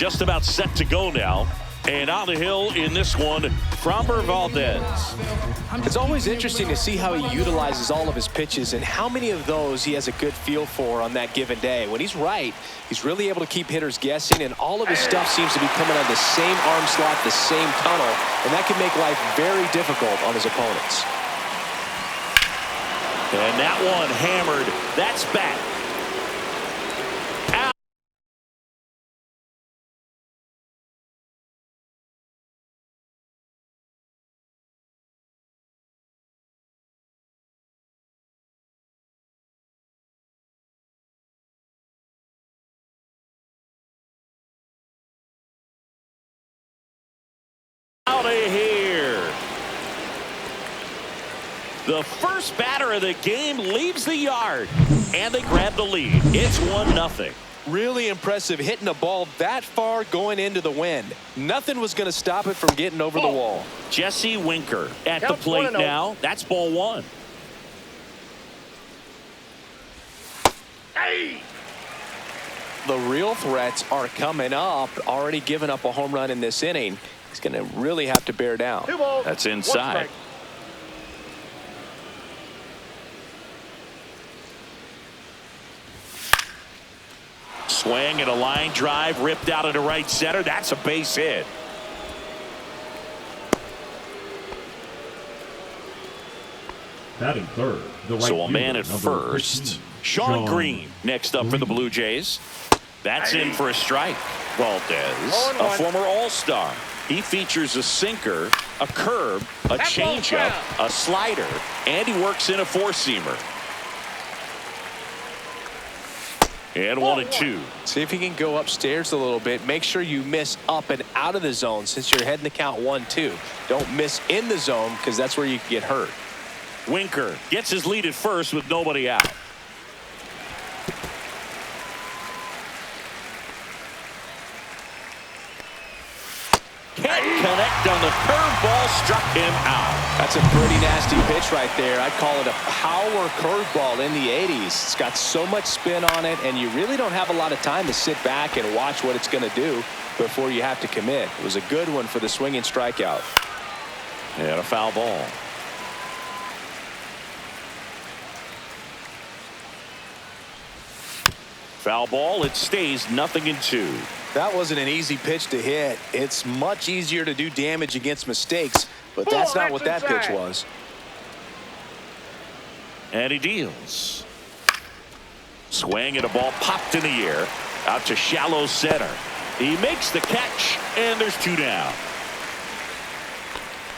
just about set to go now. And on the hill in this one, Framber Valdez. It's always interesting to see how he utilizes all of his pitches and how many of those he has a good feel for on that given day. When he's right, he's really able to keep hitters guessing, and all of his stuff seems to be coming out of the same arm slot, the same tunnel, and that can make life very difficult on his opponents. And that one hammered. That's back. Out of here. The first batter of the game leaves the yard, and they grab the lead. It's 1-0. Really impressive hitting a ball that far going into the wind. Nothing was going to stop it from getting over the wall. Jesse Winker at the plate now. That's ball one. Hey! The real threats are coming up. Already giving up a home run in this inning. He's going to really have to bear down. That's inside. Swing and a line drive ripped out into right center. That's a base hit. Batting third, so a man at first. Sean Green next up for the Blue Jays. That's in for a strike. Valdez, a former All-Star. He features a sinker, a curve, a changeup, a slider, and he works in a four-seamer. And 1-2. See if he can go upstairs a little bit. Make sure you miss up and out of the zone since you're heading the count 1-2. Don't miss in the zone because that's where you can get hurt. Winker gets his lead at first with nobody out. Can't connect on the curveball, struck him out. That's a pretty nasty pitch right there. I'd call it a power curveball in the 80s. It's got so much spin on it, and you really don't have a lot of time to sit back and watch what it's going to do before you have to commit. It was a good one for the swinging strikeout. And a foul ball. Foul ball. It stays 0-2. That wasn't an easy pitch to hit. It's much easier to do damage against mistakes, but that's not what that pitch was. And he deals. Swing and a ball popped in the air out to shallow center. He makes the catch, and there's two down.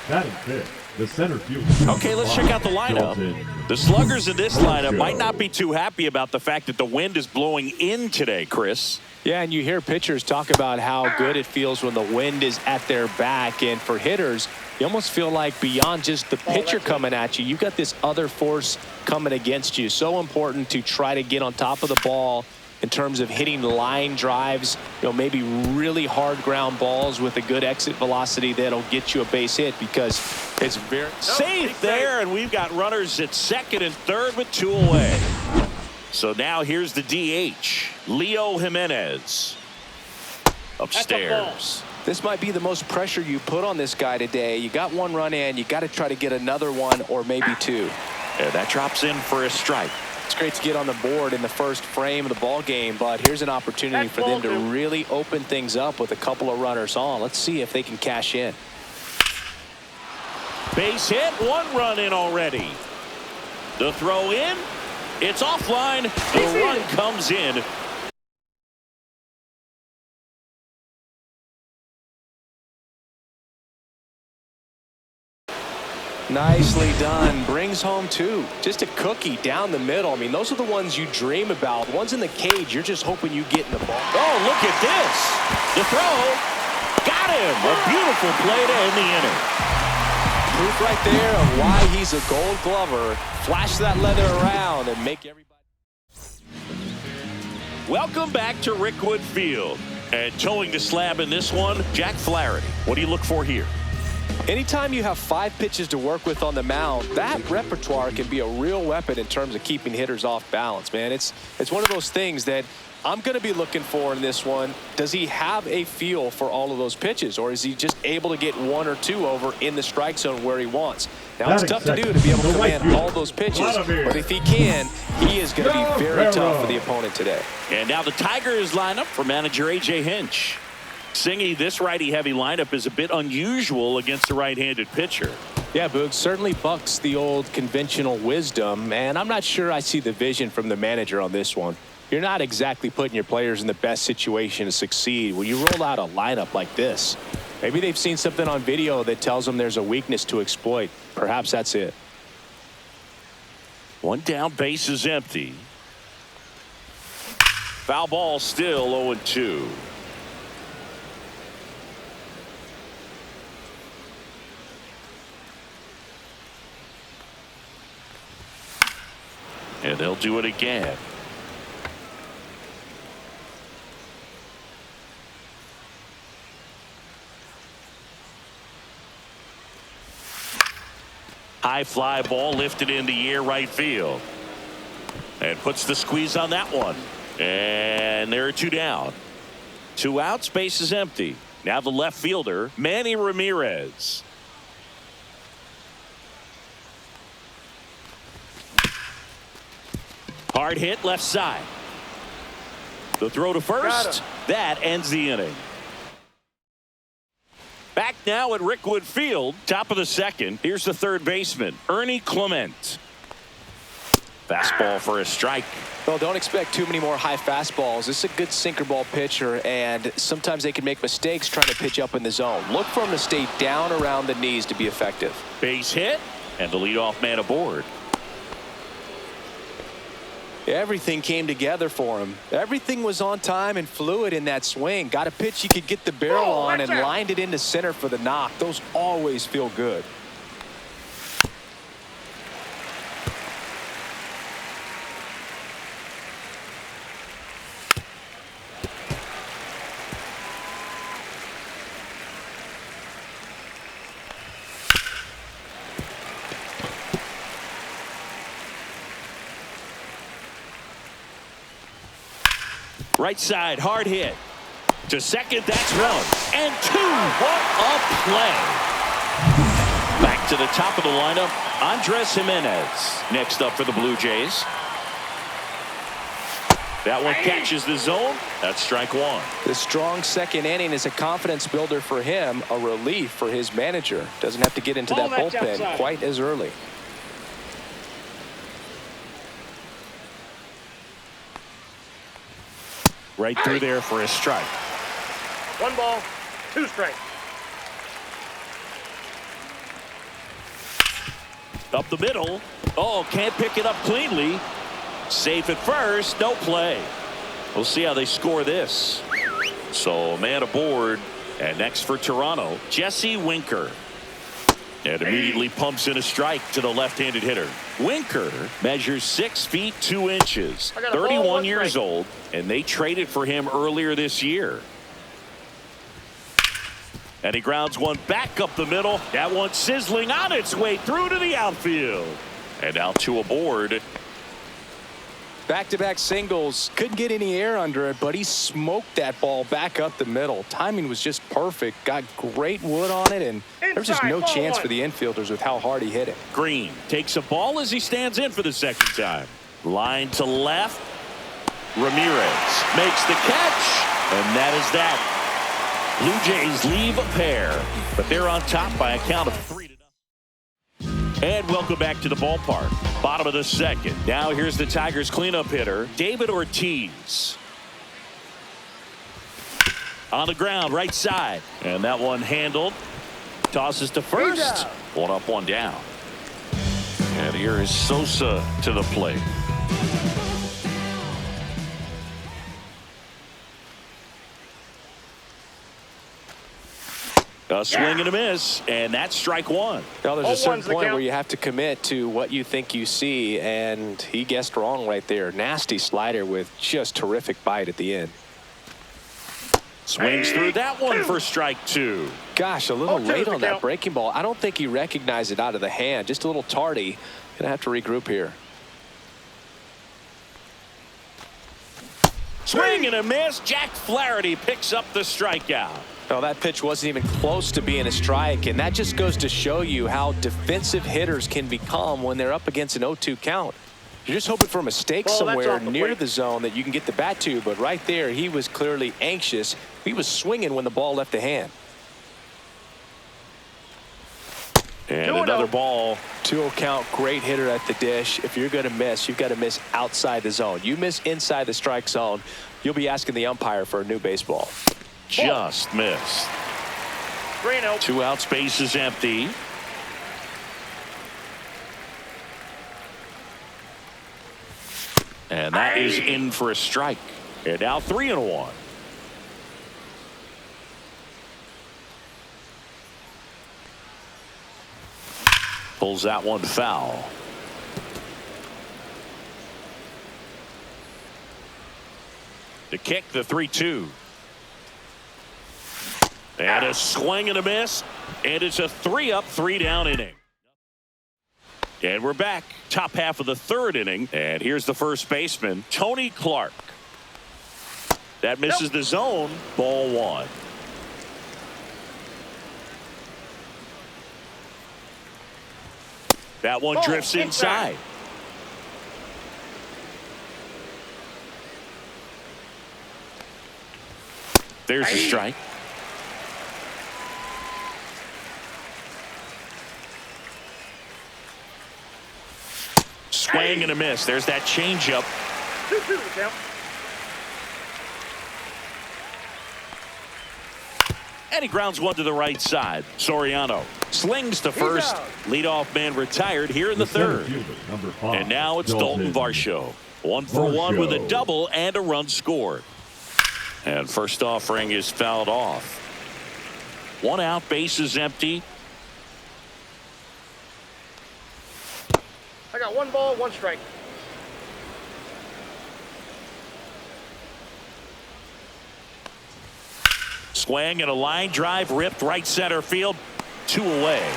Batting fifth, the center fielder. Okay, let's check out the lineup. The sluggers in this lineup might not be too happy about the fact that the wind is blowing in today, Chris. Yeah, and you hear pitchers talk about how good it feels when the wind is at their back. And for hitters, you almost feel like beyond just the pitcher coming at you, you've got this other force coming against you. So important to try to get on top of the ball in terms of hitting line drives, maybe really hard ground balls with a good exit velocity that'll get you a base hit because it's very safe there. And we've got runners at second and third with two away. So now here's the DH, Leo Jimenez. Upstairs. This might be the most pressure you put on this guy today. You got one run in, you got to try to get another one or maybe two. Yeah, that drops in for a strike. It's great to get on the board in the first frame of the ball game, but here's an opportunity for them to really open things up with a couple of runners on. Let's see if they can cash in. Base hit, one run in already. The throw in. It's offline. The run comes in. Nicely done. Brings home two. Just a cookie down the middle. I mean, those are the ones you dream about. The ones in the cage, you're just hoping you get in the ball. Oh, look at this. The throw. Got him. A beautiful play to end the inning. Proof right there of why he's a Gold Glover. Flash that leather around and make everybody. Welcome back to Rickwood Field. And towing the slab in this one, Jack Flaherty. What do you look for here? Anytime you have 5 pitches to work with on the mound, that repertoire can be a real weapon in terms of keeping hitters off balance, man. It's one of those things that I'm going to be looking for in this one, does he have a feel for all of those pitches, or is he just able to get one or two over in the strike zone where he wants? Now, it's tough to do to be able to command all those pitches, but if he can, he is going to be very tough for the opponent today. And now the Tigers line up for manager A.J. Hinch. Singy, this righty-heavy lineup is a bit unusual against a right-handed pitcher. Yeah, Boog, certainly bucks the old conventional wisdom, and I'm not sure I see the vision from the manager on this one. You're not exactly putting your players in the best situation to succeed when you roll out a lineup like this. Maybe they've seen something on video that tells them there's a weakness to exploit. Perhaps that's it. One down, base is empty. Foul ball, still 0-2. And they'll do it again. High fly ball lifted in the air right field. And puts the squeeze on that one. And there are two down. Two outs, base is empty. Now the left fielder, Manny Ramirez. Hard hit left side. The throw to first. That ends the inning. Back now at Rickwood Field, top of the second. Here's the third baseman, Ernie Clement. Fastball for a strike. Well, don't expect too many more high fastballs. This is a good sinker ball pitcher, and sometimes they can make mistakes trying to pitch up in the zone. Look for him to stay down around the knees to be effective. Base hit, and the leadoff man aboard. Everything came together for him. Everything was on time and fluid in that swing. Got a pitch he could get the barrel on and lined it into center for the knock. Those always feel good. Right side, hard hit. To second, that's one. And two. What a play. Back to the top of the lineup, Andres Jimenez. Next up for the Blue Jays. That one catches the zone. That's strike one. The strong second inning is a confidence builder for him, a relief for his manager. Doesn't have to get into that bullpen quite as early. Right through there for a strike. 1 ball, 2 strikes. Up the middle. Oh, can't pick it up cleanly. Safe at first, no play. We'll see how they score this. So man aboard. And next for Toronto, Jesse Winker. And immediately pumps in a strike to the left-handed hitter. Winker measures 6 feet 2 inches, 31 years old, and they traded for him earlier this year. And he grounds one back up the middle. That one sizzling on its way through to the outfield. And now 2 aboard. Back-to-back singles. Couldn't get any air under it, but he smoked that ball back up the middle. Timing was just perfect. Got great wood on it, and there's just no chance for the infielders with how hard he hit it. Green takes a ball as he stands in for the second time. Line to left. Ramirez makes the catch, and that is that. Blue Jays leave a pair, but they're on top by a count of 3-0. And welcome back to the ballpark. Bottom of the second. Now here's the Tigers cleanup hitter, David Ortiz. On the ground, right side. And that one handled. Tosses to first. 1 up, 1 down. And here is Sosa to the plate. A swing and a miss, and that's strike one. Now there's a certain point where you have to commit to what you think you see, and he guessed wrong right there. Nasty slider with just terrific bite at the end. Swings through that one for strike 2. Gosh, a little late on that breaking ball. I don't think he recognized it out of the hand. Just a little tardy. Gonna have to regroup here. Swing and a miss. Jack Flaherty picks up the strikeout. Well, that pitch wasn't even close to being a strike, and that just goes to show you how defensive hitters can become when they're up against an 0-2 count. You're just hoping for a mistake somewhere near the zone that you can get the bat to, but right there he was clearly anxious. He was swinging when the ball left the hand. And another ball. 2-0 count, great hitter at the dish. If you're going to miss, you've got to miss outside the zone. You miss inside the strike zone, you'll be asking the umpire for a new baseball. Just missed. 3-0. 2 outs, base is empty. And that is in for a strike. And now 3-1. Pulls that one foul. To kick the 3-2. And a swing and a miss. And it's a 3-up, 3-down inning. And we're back. Top half of the third inning. And here's the first baseman, Tony Clark. That misses the zone. Ball 1. That one drifts inside. There's a strike. Swing and a miss. There's that changeup. 2-2 count. And he grounds one to the right side. Soriano slings to first. Leadoff man retired here in the third. Number 5, And now it's Dalton Varsho. 1 for 1 with a double and a run scored. And first offering is fouled off. 1 out, base is empty. I got 1 ball, 1 strike. Swing and a line drive ripped right center field. 2 away.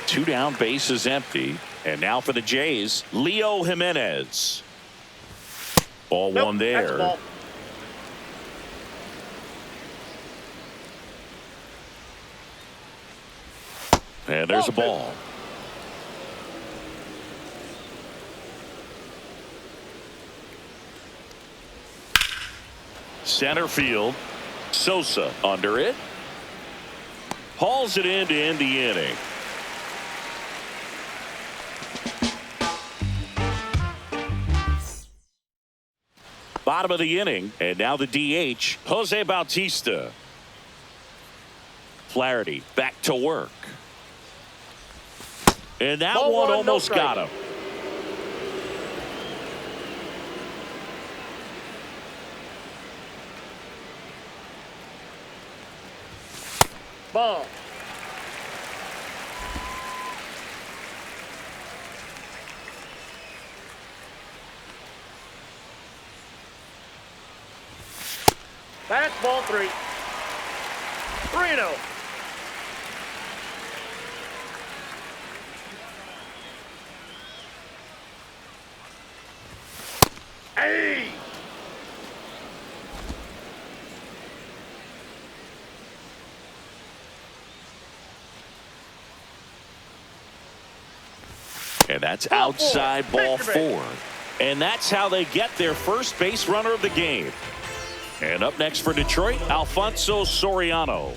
2 down, base is empty. And now for the Jays, Leo Jimenez. Ball 1 there. That's a ball. And there's a ball. Center field. Sosa under it. Hauls it in to end the inning. Bottom of the inning. And now the DH, Jose Bautista. Flaherty back to work. And that Ball one 1, almost no got him. Ball. That's ball 3. 3-0. Hey! And that's outside ball 4. And that's how they get their first base runner of the game. And up next for Detroit, Alfonso Soriano.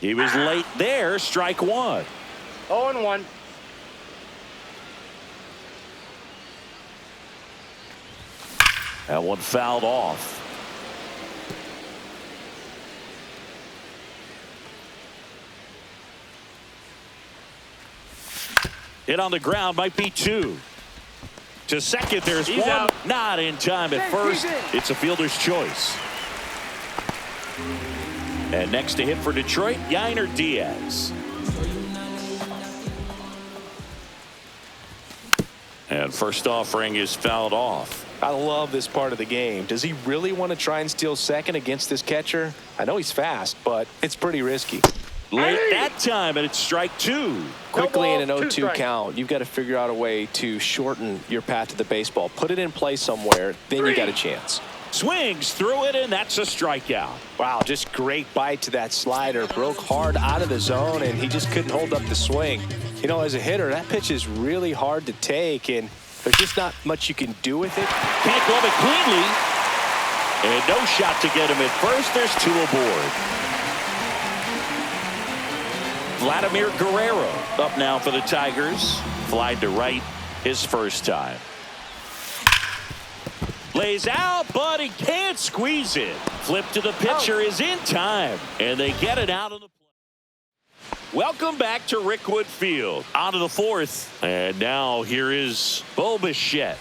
He was late there, strike 1. 0-1. That one fouled off. Hit on the ground, might be 2. To second, there's He's 1. out. Not in time at first. It's a fielder's choice. And next to hit for Detroit, Yainer Diaz. And first offering is fouled off. I love this part of the game. Does he really want to try and steal second against this catcher? I know he's fast, but it's pretty risky. Late that time, and it's strike two. Quickly in an No ball, 0-2 2 strikes. count, you've got to figure out a way to shorten your path to the baseball. Put it in play somewhere, then you got a chance. Swings through it, and that's a strikeout. Wow, just great bite to that slider. Broke hard out of the zone, and he just couldn't hold up the swing. You know, as a hitter, that pitch is really hard to take, and there's just not much you can do with it. Can't glove it cleanly. And no shot to get him at first. There's two aboard. Vladimir Guerrero up now for the Tigers. Flied to right his first time. Lays out, but he can't squeeze it. Flip to the pitcher is in time, and they get it out of the play. Welcome back to Rickwood Field. On to the fourth, and now here is Bo Bichette.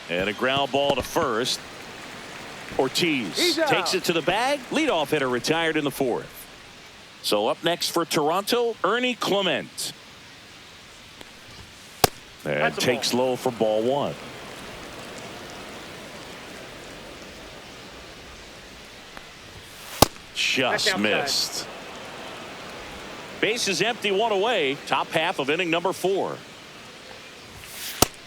And a ground ball to first. Ortiz takes it to the bag. Leadoff hitter retired in the fourth. So up next for Toronto, Ernie Clement. And takes low for ball one. Just missed. Base is empty, one away. Top half of inning number 4.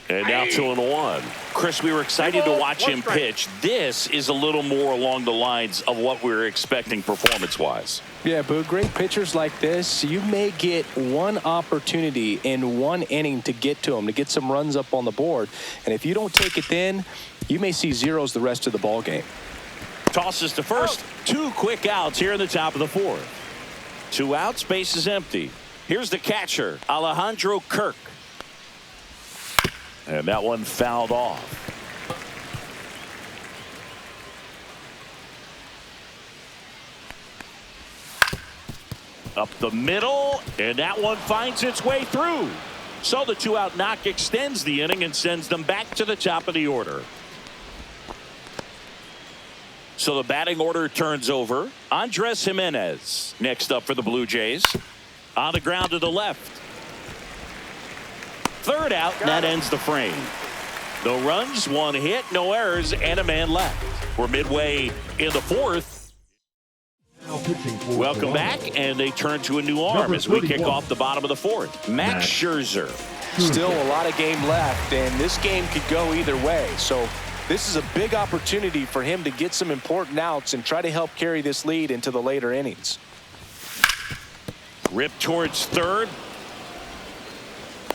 And now 2-1. Chris, we were excited to watch him pitch. This is a little more along the lines of what we were expecting performance-wise. Yeah, Boo, great pitchers like this, you may get one opportunity in one inning to get to them, to get some runs up on the board. And if you don't take it then, you may see zeros the rest of the ball game. Tosses to first. 2 quick outs here in the top of the 4th. 2 outs, base is empty. Here's the catcher, Alejandro Kirk. And that one fouled off. Up the middle, and that one finds its way through. So the 2-out knock extends the inning and sends them back to the top of the order. So the batting order turns over. Andres Jimenez next up for the Blue Jays. On the ground to the left. 3rd out, and that ends the frame. No runs, 1 hit, no errors, and a man left. We're midway in the 4th. Now pitching for Welcome Toronto. back, and they turn to a new arm Number as we kick 31. off the bottom of the 4th. Max Scherzer. Still a lot of game left, and this game could go either way. So this is a big opportunity for him to get some important outs and try to help carry this lead into the later innings. Rip towards 3rd.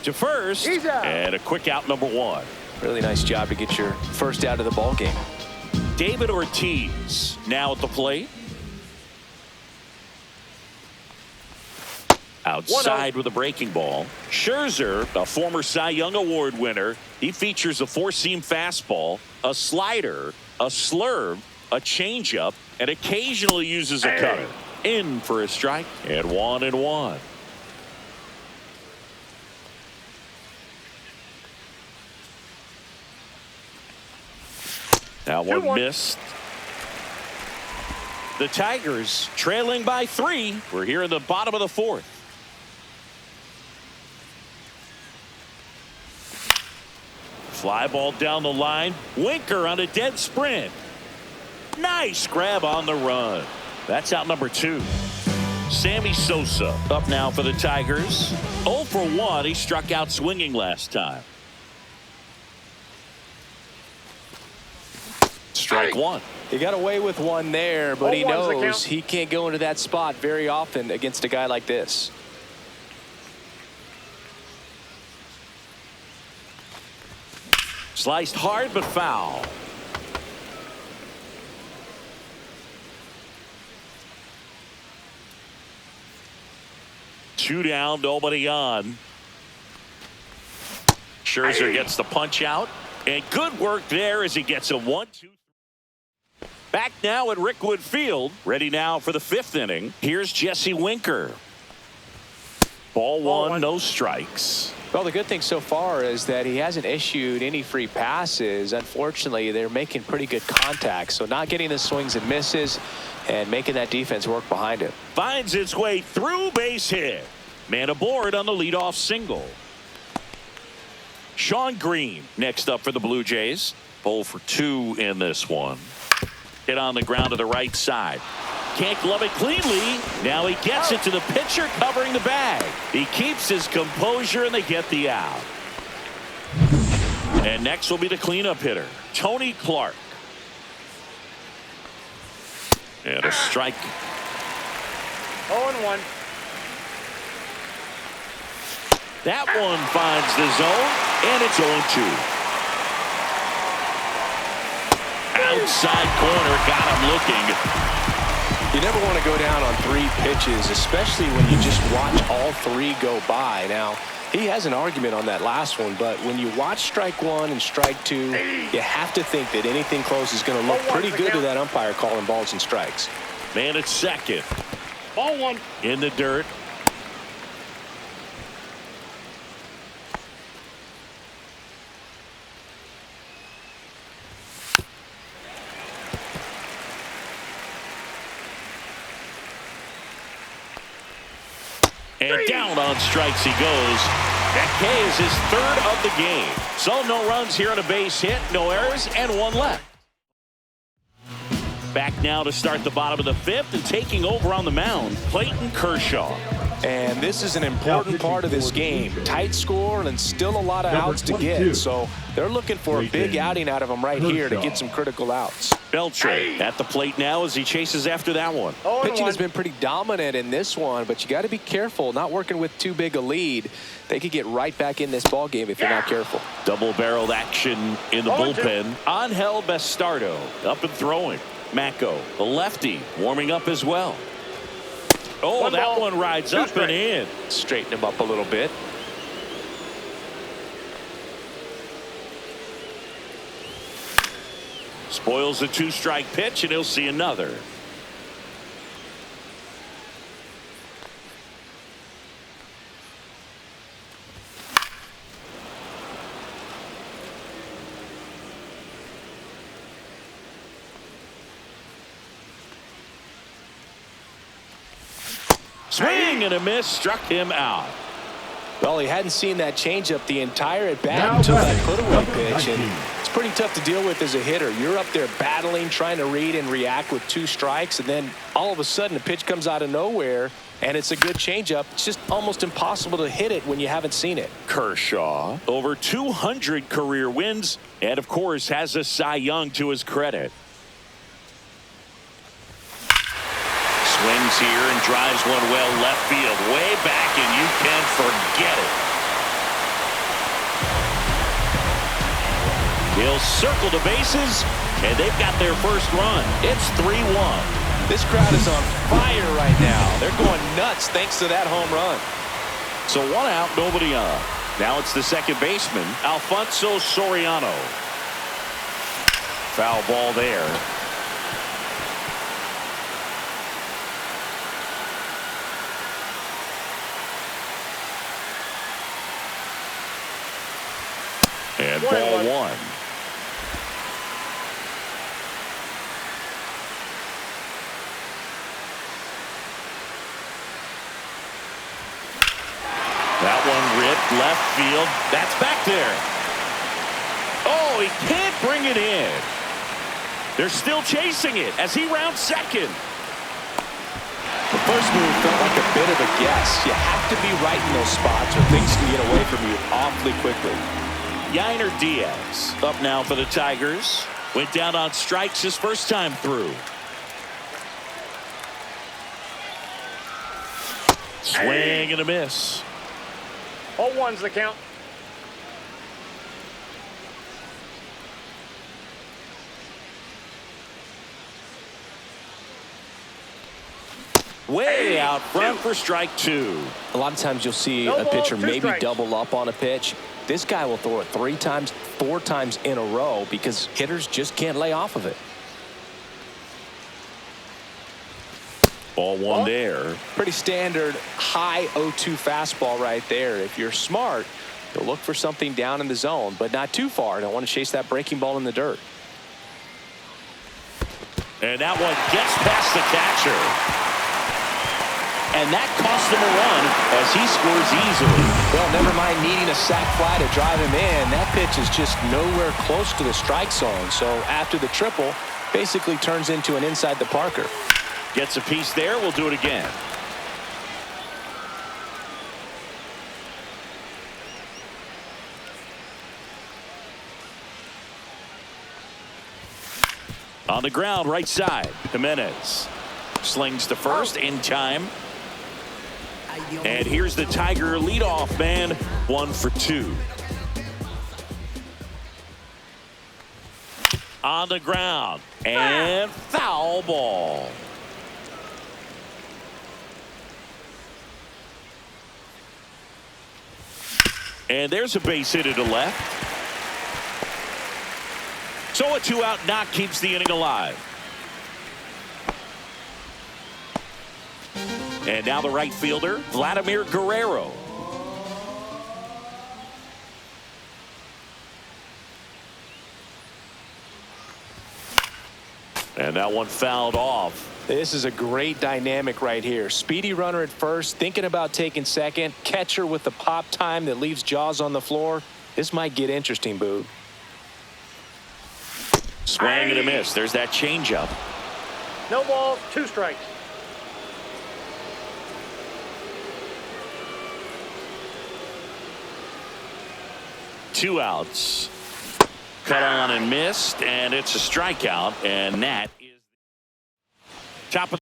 To first, and a quick out number 1. Really nice job to get your first out of the ball game. David Ortiz now at the plate. Outside with a breaking ball. Scherzer, a former Cy Young Award winner. He features a 4-seam fastball, a slider, a slurve, a changeup, and occasionally uses a cutter. In for a strike, and 1-1. That one missed. The Tigers trailing by 3. We're here in the bottom of the 4th. Fly ball down the line. Winker on a dead sprint. Nice grab on the run. That's out number 2. Sammy Sosa up now for the Tigers. 0 for 1. He struck out swinging last time. Strike 1. He got away with one there, but he 0-1's the knows count. he can't go into that spot very often against a guy like this. Sliced hard but foul. Two down, nobody on. Scherzer gets the punch out, and good work there as he gets a 1-2. Back now at Rickwood Field, ready now for the 5th inning. Here's Jesse Winker. Ball 1, no strikes. Well, the good thing so far is that he hasn't issued any free passes. Unfortunately, they're making pretty good contact, so not getting the swings and misses and making that defense work behind him. Finds its way through, base hit. Man aboard on the leadoff single. Sean Green next up for the Blue Jays. 0 for 2 in this one. Hit on the ground to the right side. can't glove it cleanly. Now he gets it to the pitcher covering the bag. He keeps his composure, and they get the out. And next will be the cleanup hitter, Tony Clark. And a strike. 0-1. That one finds the zone, and it's 0-2. Outside corner, got him looking. You never want to go down on 3 pitches, especially when you just watch all 3 go by. Now, he has an argument on that last one, but when you watch strike 1 and strike 2, you have to think that anything close is going to look pretty good to that umpire calling balls and strikes. Man at second. Ball 1. In the dirt. And down on strikes he goes. That K is his 3rd of the game. So no runs here on a base hit, no errors, and 1 left. Back now to start the bottom of the 5th, and taking over on the mound, Clayton Kershaw. And this is an important part of this game. Tight score and still a lot of outs to get. So they're looking for a big outing out of him right here to get some critical outs. Beltre at the plate now as he chases after that one. Pitching has been pretty dominant in this one, but you got to be careful. Not working with too big a lead. They could get right back in this ball game if you're not careful. Double-barreled action in the bullpen. Angel Bastardo up and throwing. Mako, the lefty, warming up as well. Oh, that one rides up and in. Straighten him up a little bit. Spoils the 2-strike pitch, and he'll see another. Swing and a miss, struck him out. Well, he hadn't seen that changeup the entire at bat until that put-away pitch, and it's pretty tough to deal with as a hitter. You're up there battling, trying to read and react with 2 strikes, and then all of a sudden a pitch comes out of nowhere, and it's a good changeup. It's just almost impossible to hit it when you haven't seen it. Kershaw, over 200 career wins, and of course has a Cy Young to his credit. Swings here and drives one well left field, way back, and you can forget it. He'll circle the bases, and they've got their first run. It's 3-1. This crowd is on fire right now. They're going nuts thanks to that home run. So 1 out, nobody on. Now it's the second baseman, Alfonso Soriano. Foul ball there. And ball 1. That one ripped left field. That's back there. Oh, he can't bring it in. They're still chasing it as he rounds second. The first move felt like a bit of a guess. You have to be right in those spots or things can get away from you awfully quickly. Yainer Diaz up now for the Tigers. Went down on strikes his first time through. Swing and a miss. 0-1's the count. Way out front for strike 2. A lot of times you'll see a pitcher maybe double up on a pitch. This guy will throw it 3 times, 4 times in a row because hitters just can't lay off of it. Ball 1 there. Pretty standard high 0-2 fastball right there. If you're smart, you'll look for something down in the zone, but not too far. Don't want to chase that breaking ball in the dirt. And that one gets past the catcher. And that cost him a run as he scores easily. Well, never mind needing a sac fly to drive him in. That pitch is just nowhere close to the strike zone. So after the triple, basically turns into an inside the Parker. Gets a piece there. We'll do it again. On the ground, right side. Jimenez slings to first in time. And here's the Tiger leadoff man. 1 for 2. On the ground. And foul ball. And there's a base hit to left. So a 2-out knock keeps the inning alive. And now the right fielder, Vladimir Guerrero. And that one fouled off. This is a great dynamic right here. Speedy runner at first, thinking about taking second. Catcher with the pop time that leaves Jaws on the floor. This might get interesting, Boog. Swing and a miss. There's that changeup. No balls, 2 strikes. Two outs. Cut on and missed, and it's a strikeout, and that is top of.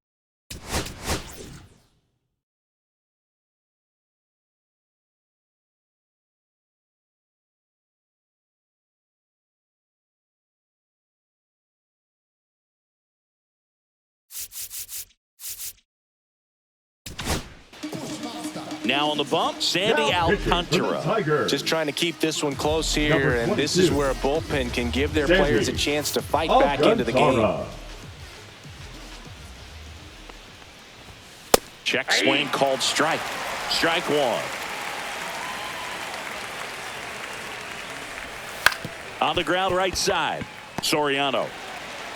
Now on the bump, Sandy Alcantara. Just trying to keep this one close here, and this is where a bullpen can give their players a chance to fight back into the game. Check swing called strike. Strike 1. On the ground right side. Soriano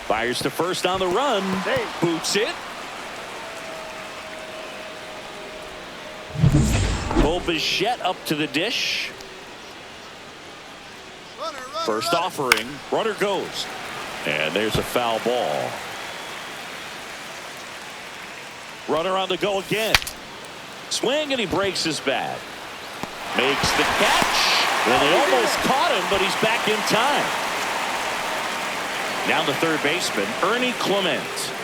fires to first on the run. Boots it. Bichette up to the dish. First offering. Runner goes. And there's a foul ball. Runner on the go again. Swing and he breaks his bat. Makes the catch. Well, they almost caught him, but he's back in time. Now the third baseman, Ernie Clement.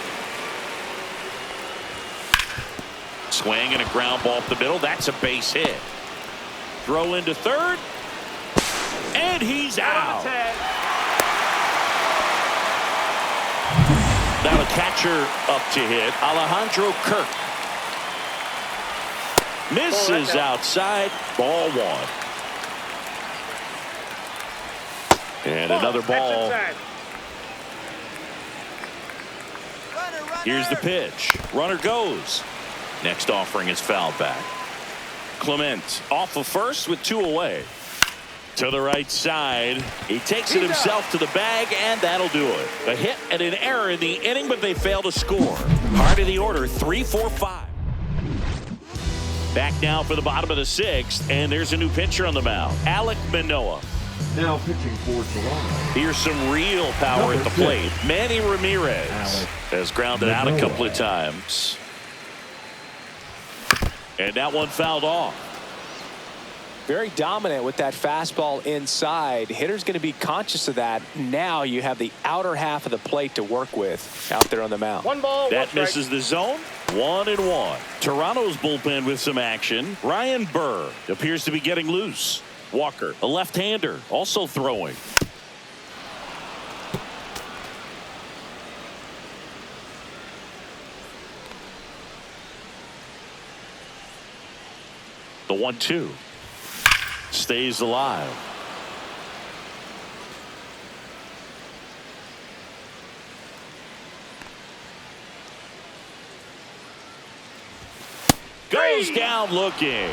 Swing and a ground ball up the middle. That's a base hit. Throw into third. And he's out. Now the catcher up to hit. Alejandro Kirk. Misses outside. Ball 1. And another ball. Here's the pitch. Runner goes. Next offering is fouled back. Clement off of first with 2 away. To the right side. He takes it himself to the bag, and that'll do it. A hit and an error in the inning, but they fail to score. Heart of the order, 3-4-5. Back now for the bottom of the 6th, and there's a new pitcher on the mound. Alek Manoah. Now pitching for Toronto. Here's some real power at the plate. Manny Ramirez has grounded out a couple of times. And that one fouled off. Very dominant with that fastball inside. Hitter's going to be conscious of that. Now you have the outer half of the plate to work with out there on the mound. 1 ball, 1 that strike. misses the zone. 1-1. Toronto's bullpen with some action. Ryan Burr appears to be getting loose. Walker, a left-hander, also throwing. The 1-2 stays alive. Goes down looking.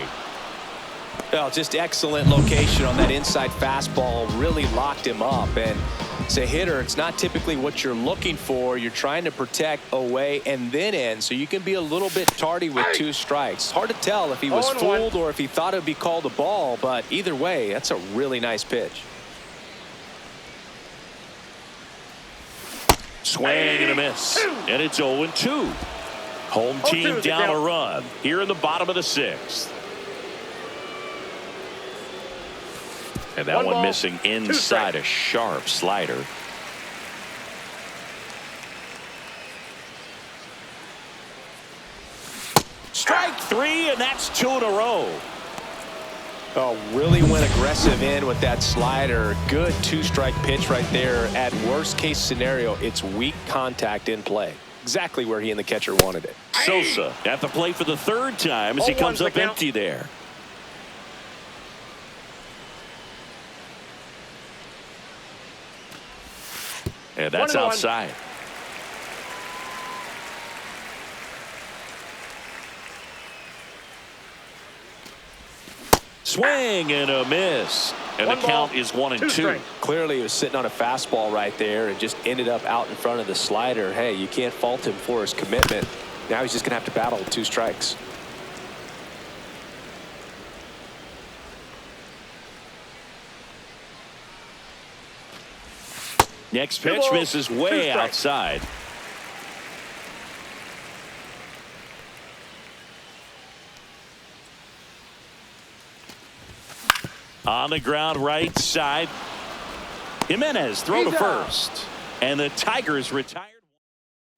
Well, just excellent location on that inside fastball. Really locked him up. And as a hitter, it's not typically what you're looking for. You're trying to protect away and then in, so you can be a little bit tardy with 2 strikes. Hard to tell if he was fooled or if he thought it would be called a ball, but either way, that's a really nice pitch. Swing and a miss. And it's 0-2. Home team 0-2 is the down a count. run here in the bottom of the sixth. And that one ball, missing 2 inside strikes. a sharp slider. Strike three, and that's 2 in a row. Oh, really went aggressive in with that slider. Good two-strike pitch right there. At worst case scenario, it's weak contact in play. Exactly where he and the catcher wanted it. Sosa at the plate for the third time as he 0-1's comes the up count. empty there. And that's 1-1. outside. Swing and a miss. And the 1 ball, count is 1 and 2 2. strikes. Clearly, he was sitting on a fastball right there and just ended up out in front of the slider. Hey, you can't fault him for his commitment. Now he's just going to have to battle with 2 strikes. Next Two pitch balls, misses 2 way strikes. outside. On the ground right side. Jimenez throw to He's out. first. And the Tigers retired.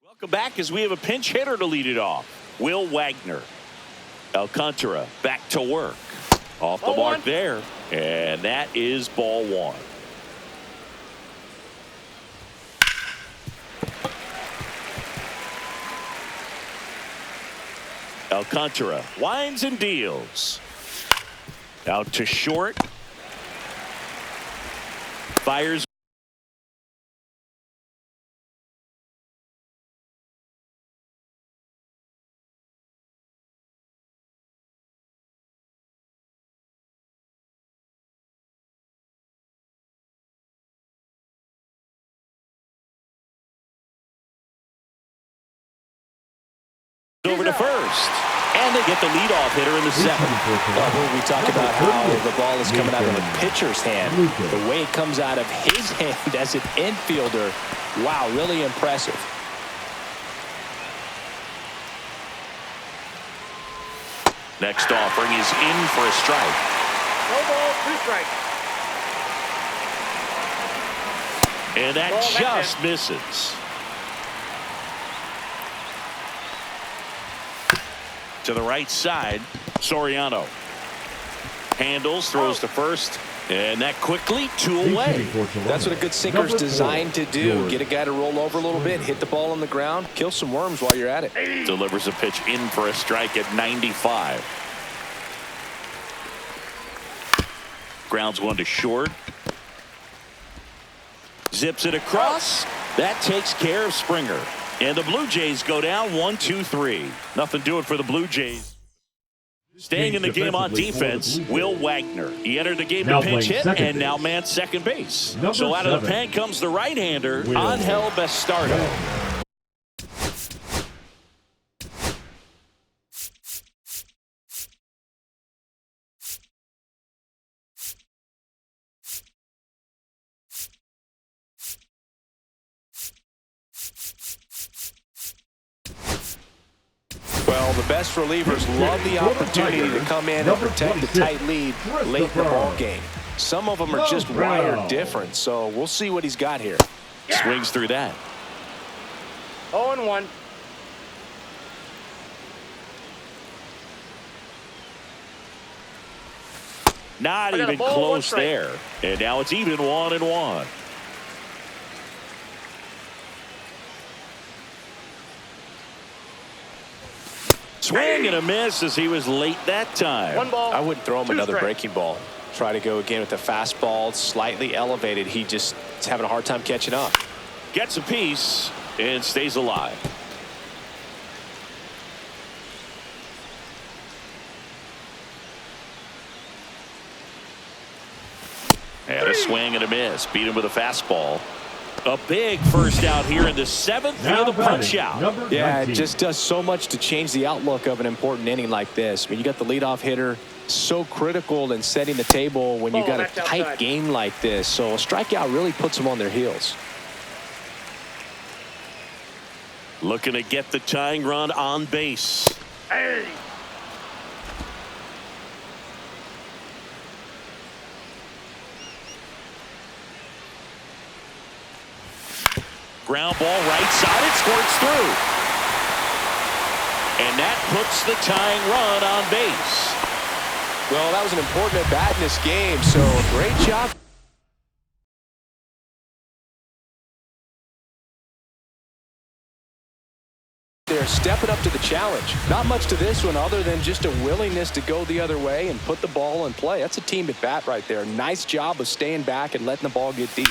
Welcome back as we have a pinch hitter to lead it off. Will Wagner. Alcantara back to work. Off the Ball mark 1. there. And that is ball 1. Alcantara winds and deals. Out to short. Fires. Over to first. And they get the leadoff hitter in the seventh. We talk about how the ball is coming out of a pitcher's hand. The way it comes out of his hand as an infielder, wow, really impressive. Next offering is in for a strike. No ball, 2 strikes. And that Ball just back misses. To the right side, Soriano. Handles, throws to first, and that quickly 2 away. That's what a good sinker's designed to do. Get a guy to roll over a little bit, hit the ball on the ground, kill some worms while you're at it. Delivers a pitch in for a strike at 95. Grounds one to short. Zips it across. That takes care of Springer. And the Blue Jays go down 1-2-3. Nothing doing for the Blue Jays. Staying in the game on defense, Will Wagner. He entered the game to pinch hit and now man second base. So out of the pen comes the right-hander, Angel Bastardo. Well, the best relievers love the opportunity to come in and protect the tight lead late in the ball game. Some of them are just wired different, so we'll see what he's got here. Swings through that. 0-1. Not I got a even ball, 1 close strike. there. And now it's even 1-1. Swing and a miss as he was late that time. 1 ball. I wouldn't throw him 2 another strikes. breaking ball. Try to go again with the fastball, slightly elevated. He just is having a hard time catching up. Gets a piece and stays alive. And a swing and a miss. Beat him with a fastball. A big first out here in the seventh for the punch out. Yeah, it just does so much to change the outlook of an important inning like this. I mean, you got the leadoff hitter, so critical in setting the table when you Ball got a back tight outside. game like this. So a strikeout really puts them on their heels. Looking to get the tying run on base. Hey. Ground ball right side. It squirts through. And that puts the tying run on base. Well, that was an important at-bat in this game, so great job. They're stepping up to the challenge. Not much to this one other than just a willingness to go the other way and put the ball in play. That's a team at bat right there. Nice job of staying back and letting the ball get deep.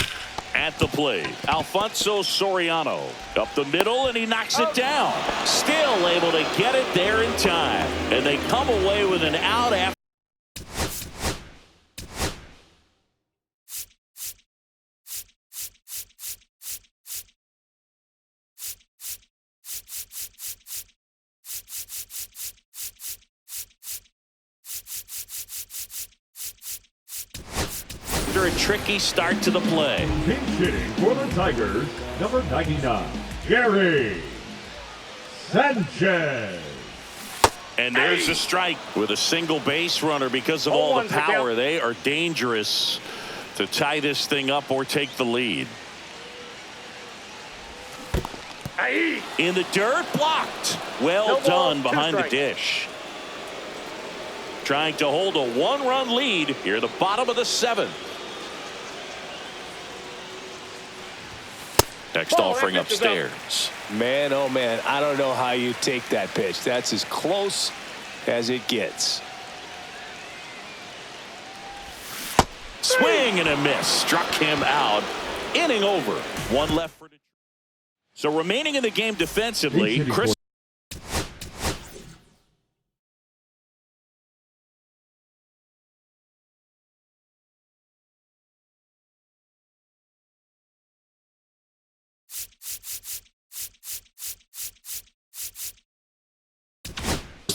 At the plate, Alfonso Soriano. Up the middle, and he knocks it down. Still able to get it there in time. And they come away with an out after. After a tricky start to the play. Pinch hitting for the Tigers, number 99, Gary Sanchez. And there's a strike with a single base runner. Because of all the power, they are dangerous to tie this thing up or take the lead. In the dirt, blocked. Well done behind the dish. Trying to hold a one-run lead here at the bottom of the 7th. Next offering upstairs. Man, oh man, I don't know how you take that pitch. That's as close as it gets. Swing and a miss. Struck him out. Inning over. One left for Detroit. So remaining in the game defensively, Chris.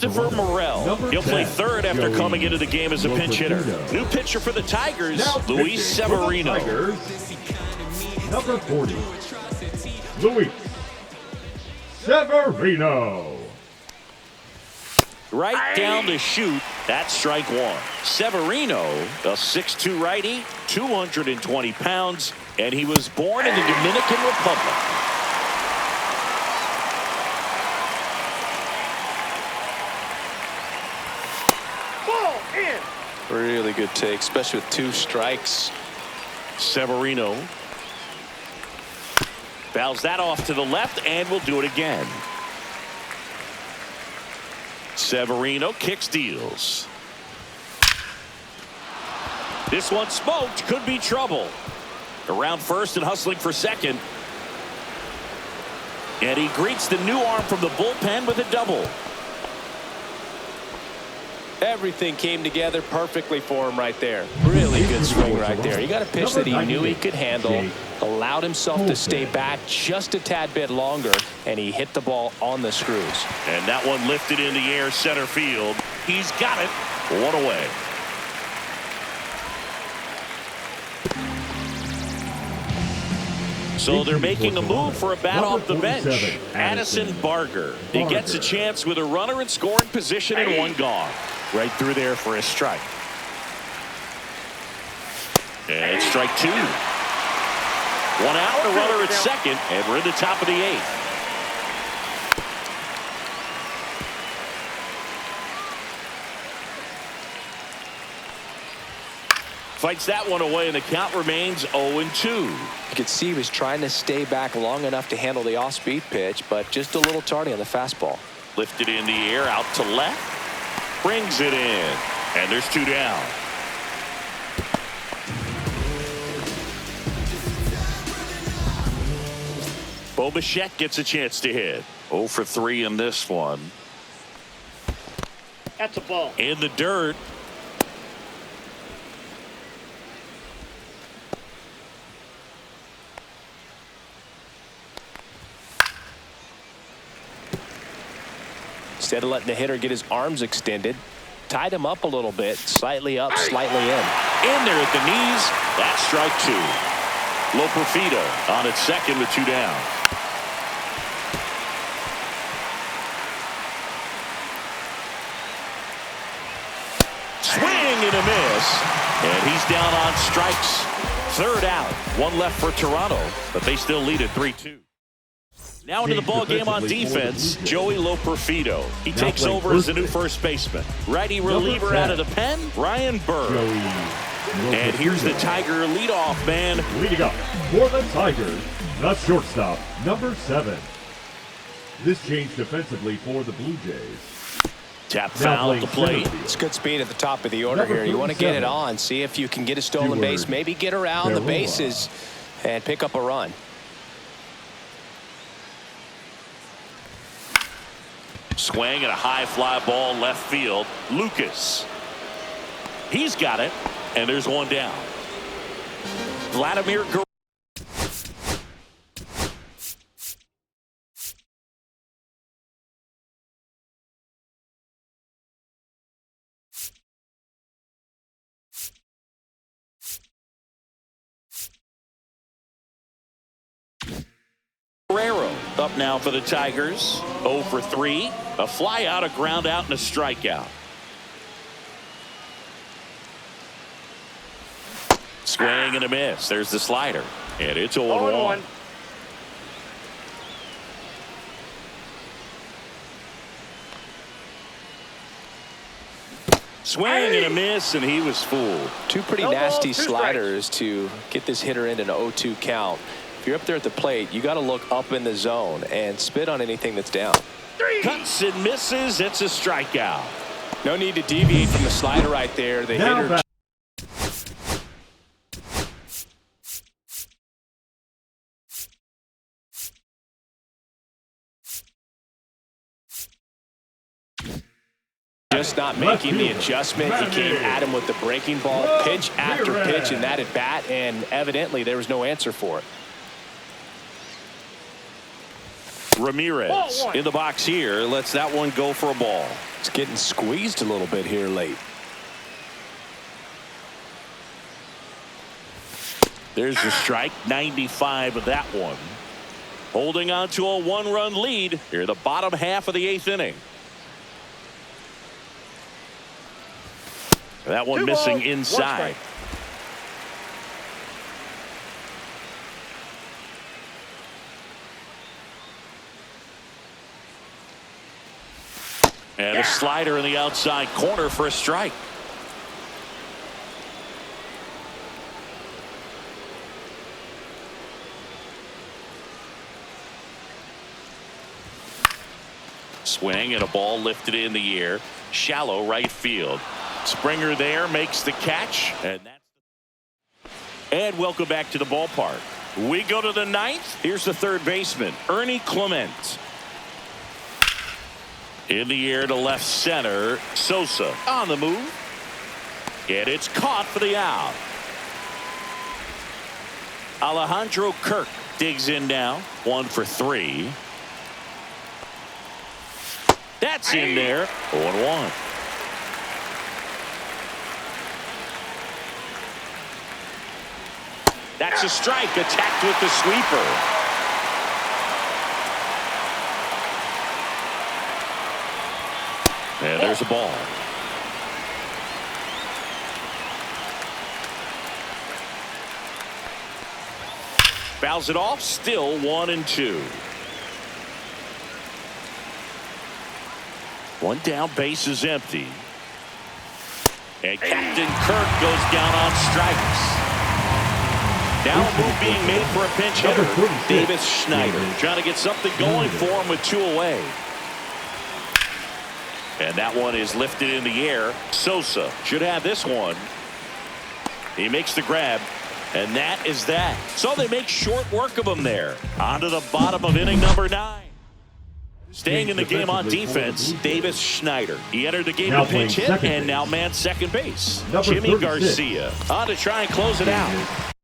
Christopher Morel. He'll play third after coming into the game as a pinch hitter. New pitcher for the Tigers, Luis Severino. Number 40, Luis Severino. Right down to shoot. That's strike one. Severino, a 6'2 righty, 220 pounds, and he was born in the Dominican Republic. Really good take, especially with 2 strikes. Severino fouls that off to the left and will do it again. Severino kicks, deals. This one smoked, could be trouble. Around first and hustling for second. And he greets the new arm from the bullpen with a double. Everything came together perfectly for him right there. Really good swing right there. He got a pitch that he knew he could handle, allowed himself to stay back just a tad bit longer, and he hit the ball on the screws. And that one lifted in the air center field. He's got it. One away. So they're making a move for a bat off the bench. Addison Barger. He gets a chance with a runner in scoring position and one gone. Right through there for a strike. And it's strike 2. One out, a runner at second, and we're in the top of the 8th. Fights that one away, and the count remains 0-2. You could see he was trying to stay back long enough to handle the off-speed pitch, but just a little tardy on the fastball. Lifted in the air, out to left. Brings it in. And there's 2 down. Bo Bichette gets a chance to hit. 0 for 3 in this one. That's a ball. In the dirt. Instead of letting the hitter get his arms extended, tied him up a little bit, slightly up, slightly in. In there at the knees. That's strike 2. Loperfido on its second with 2 down. a miss. And he's down on strikes. Third out. One left for Toronto, but they still lead at 3-2. Now into the ball game on defense, Joey Loperfido. He takes over as the new first baseman. Righty reliever out of the pen, Ryan Bird. And here's the Tiger leadoff man. Leading up for the Tigers, the shortstop, number 7. This change defensively for the Blue Jays. Tap foul at the plate. It's good speed at the top of the order here. You want to get it on, see if you can get a stolen base, maybe get around the bases and pick up a run. Swing and a high fly ball left field. Lucas. He's got it, and there's one down. Vladimir Guerrero up now for the Tigers. 0 for 3. A fly out, a ground out, and a strikeout. Swing and a miss. There's the slider. And it's 0-1. Swing and a miss, and he was fooled. Two pretty nasty sliders to get this hitter into an 0-2 count. If you're up there at the plate, you got to look up in the zone and spit on anything that's down. Cuts and misses. It's a strikeout. No need to deviate from the slider right there. The hitter just not making the adjustment. He came at him with the breaking ball, pitch after pitch, and that at bat, and evidently there was no answer for it. Ramirez in the box here. Lets that one go for a ball. It's getting squeezed a little bit here late. There's the strike. 95 of that one. Holding on to a 1-run lead here the bottom half of the 8th inning. That one missing inside. And a slider in the outside corner for a strike. Swing and a ball lifted in the air. Shallow right field. Springer there makes the catch. And welcome back to the ballpark. We go to the 9th. Here's the third baseman, Ernie Clement. In the air to left center. Sosa on the move. And it's caught for the out. Alejandro Kirk digs in now. 1 for 3. That's in there. 0-1. That's a strike. Attacked with the sweeper. And there's a ball. Fouls it off. Still 1-2. One down. Base is empty. And Captain Kirk goes down on strikes. Now a move being made for a pinch hitter. Davis Schneider trying to get something going for him with 2 away. And that one is lifted in the air. Sosa should have this one. He makes the grab. And that is that. So they make short work of him there. On to the bottom of inning number 9. Staying in the game on defense, Davis Schneider. He entered the game to pinch hit and now man second base. Jimmy Garcia on to try and close it out.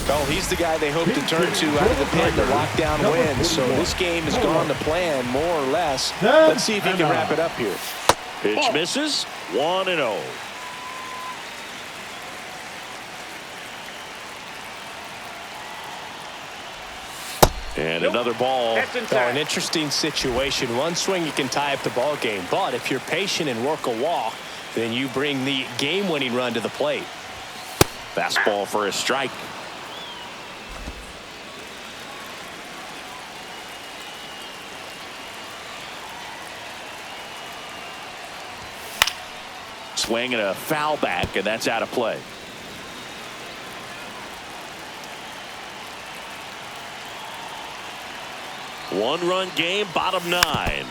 Oh, he's the guy they hope to turn to out of the pen to lock down wins. So this game has gone to plan, more or less. Let's see if he can wrap it up here. Pitch misses. 1-0. And another ball. That's Oh, inside. an interesting situation. One swing, you can tie up the ball game. But if you're patient and work a walk, then you bring the game-winning run to the plate. Fastball for a strike. Swing and a foul back, and that's out of play. One-run game, bottom 9.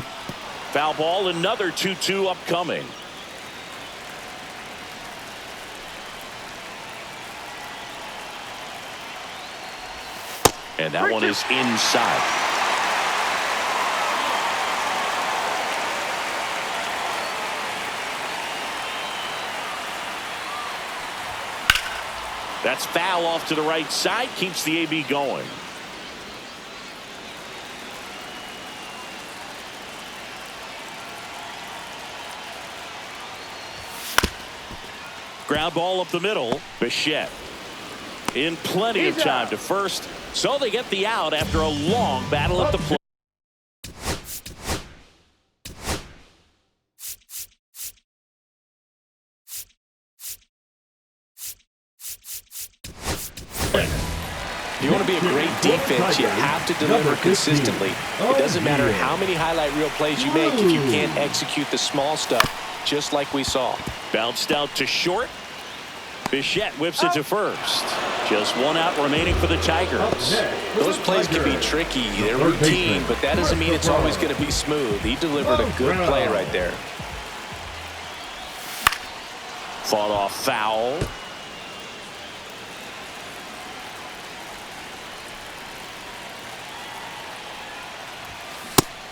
Foul ball, another 2-2 upcoming. And that one is inside. That's foul off to the right side, keeps the AB going. Ground ball up the middle. Bichette in plenty of time to first, so they get the out after a long battle at the plate. You want to be a great defense, you have to deliver consistently. It doesn't matter how many highlight reel plays you make if you can't execute the small stuff, just like we saw. Bounced out to short. Bichette whips it to first. Just one out remaining for the Tigers. Those plays can be tricky. They're routine, but that doesn't mean it's always going to be smooth. He delivered a good play right there. Fought off foul.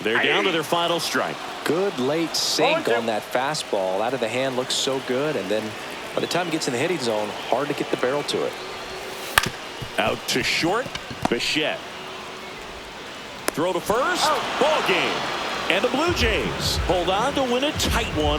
They're down to their final strike. Good late sink on that fastball. Out of the hand, looks so good. And then by the time it gets in the hitting zone, hard to get the barrel to it. Out to short. Bichette. Throw to first. Ball game. And the Blue Jays hold on to win a tight one.